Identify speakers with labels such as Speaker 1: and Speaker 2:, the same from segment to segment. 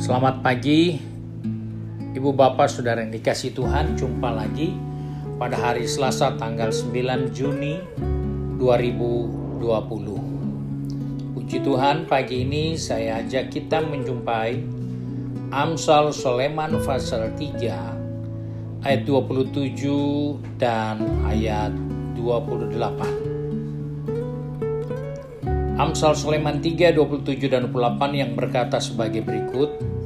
Speaker 1: Selamat pagi, Ibu Bapak Saudara yang dikasihi Tuhan. Jumpa lagi pada hari Selasa tanggal 9 Juni 2020. Puji Tuhan, pagi ini saya ajak kita menjumpai Amsal Soleman pasal 3 ayat 27 dan ayat 28. Amsal Soleman 3, 27 dan 28 yang berkata sebagai berikut,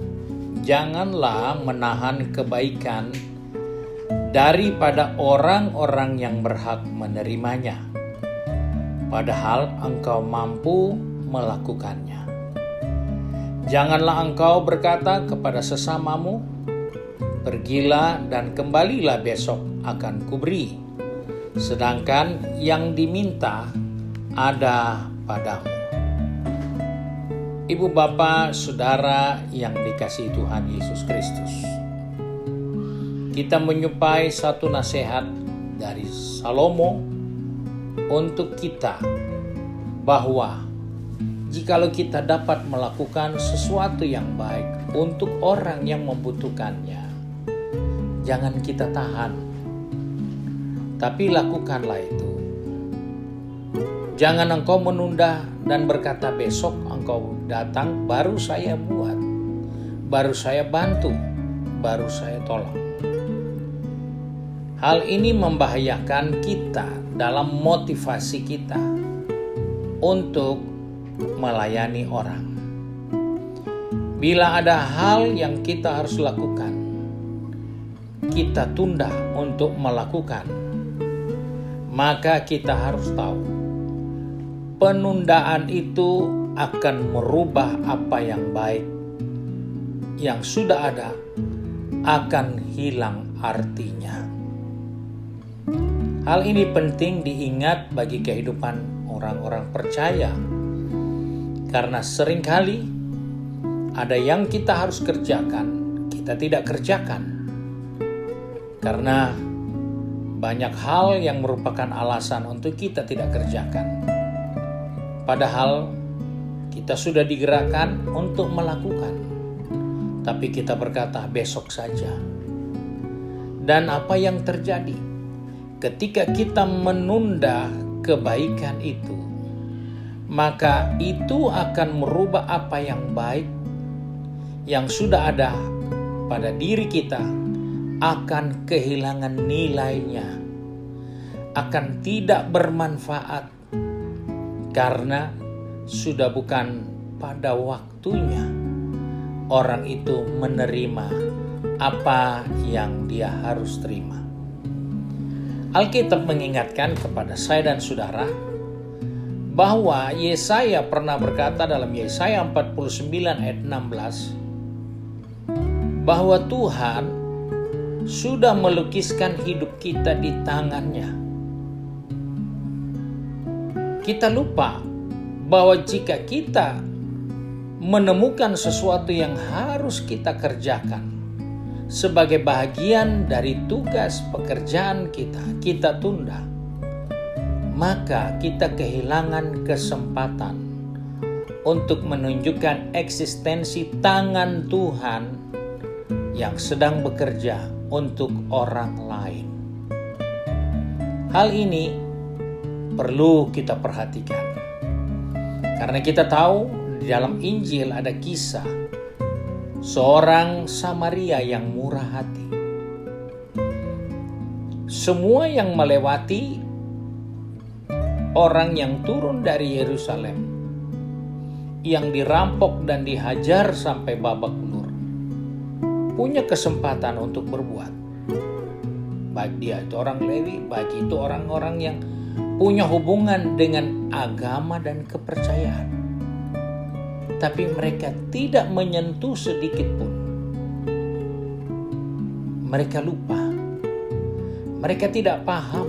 Speaker 1: "Janganlah menahan kebaikan daripada orang-orang yang berhak menerimanya, padahal engkau mampu melakukannya. Janganlah engkau berkata kepada sesamamu, pergilah dan kembalilah besok akan kuberi, sedangkan yang diminta ada padamu." Ibu bapak saudara yang dikasihi Tuhan Yesus Kristus, kita menyupai satu nasihat dari Salomo untuk kita, bahwa jikalau kita dapat melakukan sesuatu yang baik untuk orang yang membutuhkannya, jangan kita tahan, tapi lakukanlah itu. Jangan engkau menunda dan berkata besok engkau datang baru saya buat, baru saya bantu, baru saya tolong. Hal ini membahayakan kita dalam motivasi kita untuk melayani orang. Bila ada hal yang kita harus lakukan, kita tunda untuk melakukan, maka kita harus tahu penundaan itu akan merubah apa yang baik yang sudah ada, akan hilang artinya. Hal ini penting diingat bagi kehidupan orang-orang percaya, karena seringkali ada yang kita harus kerjakan, kita tidak kerjakan, karena banyak hal yang merupakan alasan untuk kita tidak kerjakan. Padahal kita sudah digerakkan untuk melakukan, tapi kita berkata besok saja. Dan apa yang terjadi ketika kita menunda kebaikan itu, maka itu akan merubah apa yang baik yang sudah ada pada diri kita, akan kehilangan nilainya, akan tidak bermanfaat, karena sudah bukan pada waktunya orang itu menerima apa yang dia harus terima. Alkitab mengingatkan kepada saya dan saudara bahwa Yesaya pernah berkata dalam Yesaya 49 ayat 16 bahwa Tuhan sudah melukiskan hidup kita di tangannya. Kita lupa bahwa jika kita menemukan sesuatu yang harus kita kerjakan sebagai bagian dari tugas pekerjaan kita, kita tunda, maka kita kehilangan kesempatan untuk menunjukkan eksistensi tangan Tuhan yang sedang bekerja untuk orang lain. Hal ini perlu kita perhatikan, karena kita tahu di dalam Injil ada kisah seorang Samaria yang murah hati. Semua yang melewati orang yang turun dari Yerusalem, yang dirampok dan dihajar sampai babak belur, punya kesempatan untuk berbuat. Baik dia itu orang Lewi, baik itu orang-orang yang punya hubungan dengan agama dan kepercayaan, tapi mereka tidak menyentuh sedikit pun. Mereka lupa, mereka tidak paham.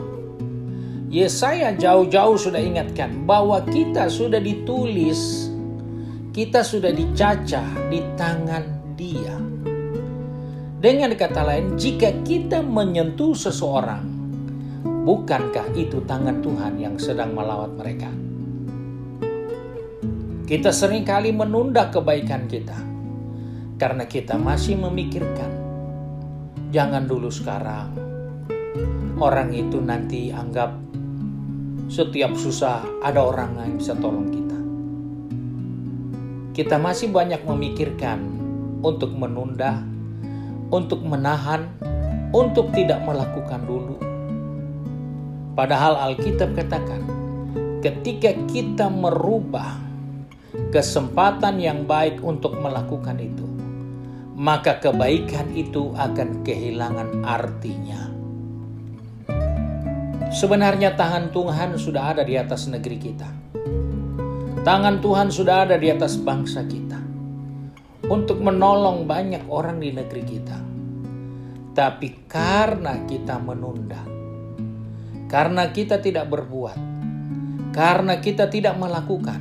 Speaker 1: Yesaya jauh-jauh sudah ingatkan bahwa kita sudah ditulis, kita sudah dicacah di tangan Dia. Dengan kata lain, jika kita menyentuh seseorang, bukankah itu tangan Tuhan yang sedang melawat mereka? Kita seringkali menunda kebaikan kita Karena kita masih memikirkan, jangan dulu sekarang. Orang itu nanti anggap setiap susah ada orang yang bisa tolong kita. Kita masih banyak memikirkan untuk menunda, untuk menahan, untuk tidak melakukan dulu. Padahal Alkitab katakan, ketika kita merubah kesempatan yang baik untuk melakukan itu, maka kebaikan itu akan kehilangan artinya. Sebenarnya tangan Tuhan sudah ada di atas negeri kita. Tangan Tuhan sudah ada di atas bangsa kita untuk menolong banyak orang di negeri kita. Tapi karena kita menunda, karena kita tidak berbuat, karena kita tidak melakukan,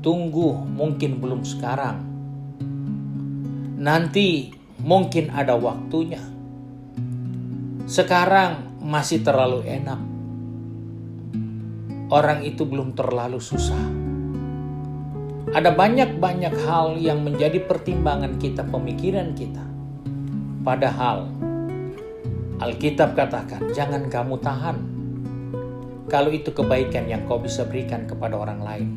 Speaker 1: tunggu, mungkin belum sekarang. Nanti mungkin ada waktunya. Sekarang masih terlalu enak. Orang itu belum terlalu susah. Ada banyak-banyak hal yang menjadi pertimbangan kita, pemikiran kita. Padahal Alkitab katakan, jangan kamu tahan kalau itu kebaikan yang kau bisa berikan kepada orang lain.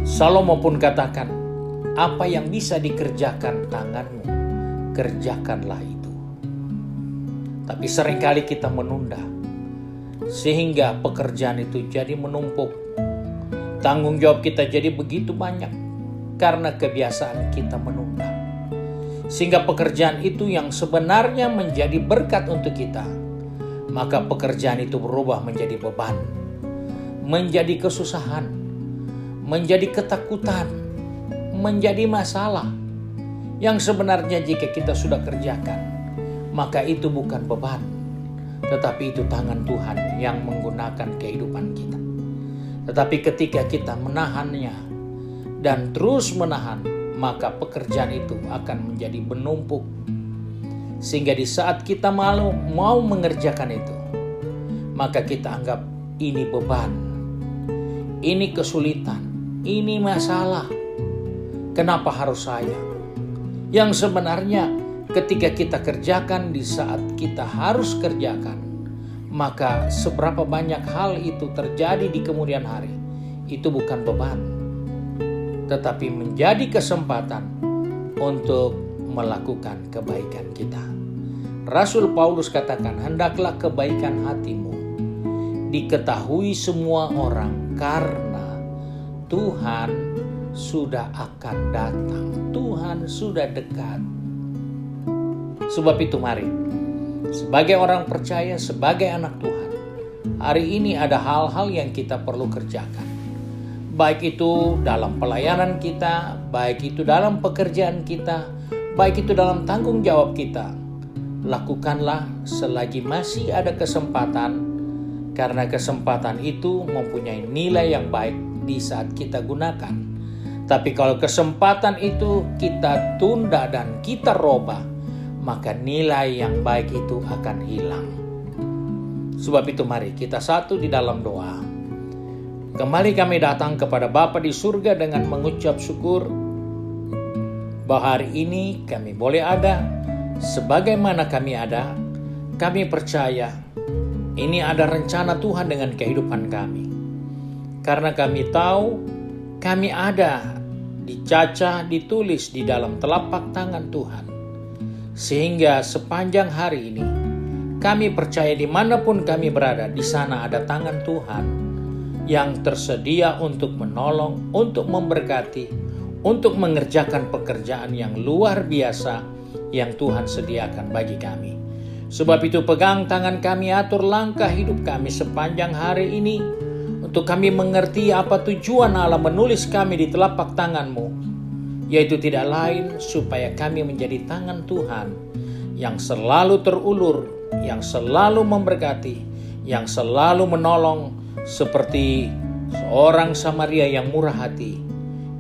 Speaker 1: Salomo pun katakan, apa yang bisa dikerjakan tanganmu, kerjakanlah itu. Tapi seringkali kita menunda, sehingga pekerjaan itu jadi menumpuk. Tanggung jawab kita jadi begitu banyak, karena kebiasaan kita menunda. Sehingga pekerjaan itu yang sebenarnya menjadi berkat untuk kita, maka pekerjaan itu berubah menjadi beban, menjadi kesusahan, menjadi ketakutan, menjadi masalah. Yang sebenarnya jika kita sudah kerjakan, maka itu bukan beban, tetapi itu tangan Tuhan yang menggunakan kehidupan kita. Tetapi ketika kita menahannya dan terus menahan, maka pekerjaan itu akan menjadi menumpuk. Sehingga di saat kita mau mengerjakan itu, maka kita anggap ini beban, ini kesulitan, ini masalah. Kenapa harus saya? Yang sebenarnya ketika kita kerjakan di saat kita harus kerjakan, maka seberapa banyak hal itu terjadi di kemudian hari, itu bukan beban, tetapi menjadi kesempatan untuk melakukan kebaikan kita. Rasul Paulus katakan, hendaklah kebaikan hatimu diketahui semua orang, karena Tuhan sudah akan datang. Tuhan sudah dekat. Sebab itu mari, sebagai orang percaya, sebagai anak Tuhan, hari ini ada hal-hal yang kita perlu kerjakan. Baik itu dalam pelayanan kita, baik itu dalam pekerjaan kita, baik itu dalam tanggung jawab kita. Lakukanlah selagi masih ada kesempatan, karena kesempatan itu mempunyai nilai yang baik di saat kita gunakan. Tapi kalau kesempatan itu kita tunda dan kita robah, maka nilai yang baik itu akan hilang. Sebab itu mari kita satu di dalam doa. Kembali kami datang kepada Bapa di surga dengan mengucap syukur bahwa hari ini kami boleh ada. Sebagaimana kami ada, kami percaya ini ada rencana Tuhan dengan kehidupan kami. Karena kami tahu kami ada dicacah, ditulis di dalam telapak tangan Tuhan. Sehingga sepanjang hari ini kami percaya dimanapun kami berada, di sana ada tangan Tuhan yang tersedia untuk menolong, untuk memberkati, untuk mengerjakan pekerjaan yang luar biasa yang Tuhan sediakan bagi kami. Sebab itu pegang tangan kami, atur langkah hidup kami sepanjang hari ini, untuk kami mengerti apa tujuan Allah menulis kami di telapak tangan-Mu, yaitu tidak lain supaya kami menjadi tangan Tuhan yang selalu terulur, yang selalu memberkati, yang selalu menolong, seperti seorang Samaria yang murah hati,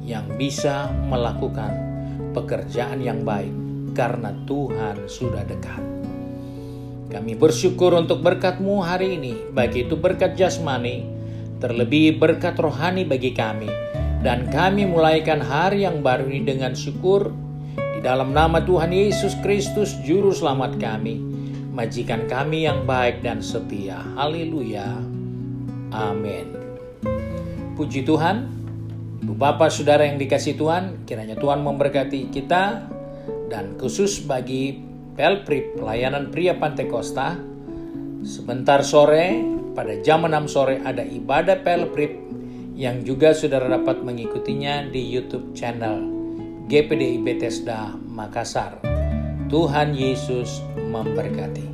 Speaker 1: yang bisa melakukan pekerjaan yang baik karena Tuhan sudah dekat. Kami bersyukur untuk berkat-Mu hari ini, baik itu berkat jasmani, terlebih berkat rohani bagi kami, Dan kami mulaikan hari yang baru ini dengan syukur di dalam nama Tuhan Yesus Kristus, Juru Selamat kami, majikan kami yang baik dan setia. Haleluya. Amin. Puji Tuhan. Ibu Bapak Saudara yang dikasihi Tuhan, kiranya Tuhan memberkati kita, dan khusus bagi Pelprip Pelayanan Pria Pantekosta, sebentar sore pada jam 6 sore ada ibadah Pelprip yang juga saudara dapat mengikutinya di YouTube channel GPDI Bethesda Makassar. Tuhan Yesus memberkati.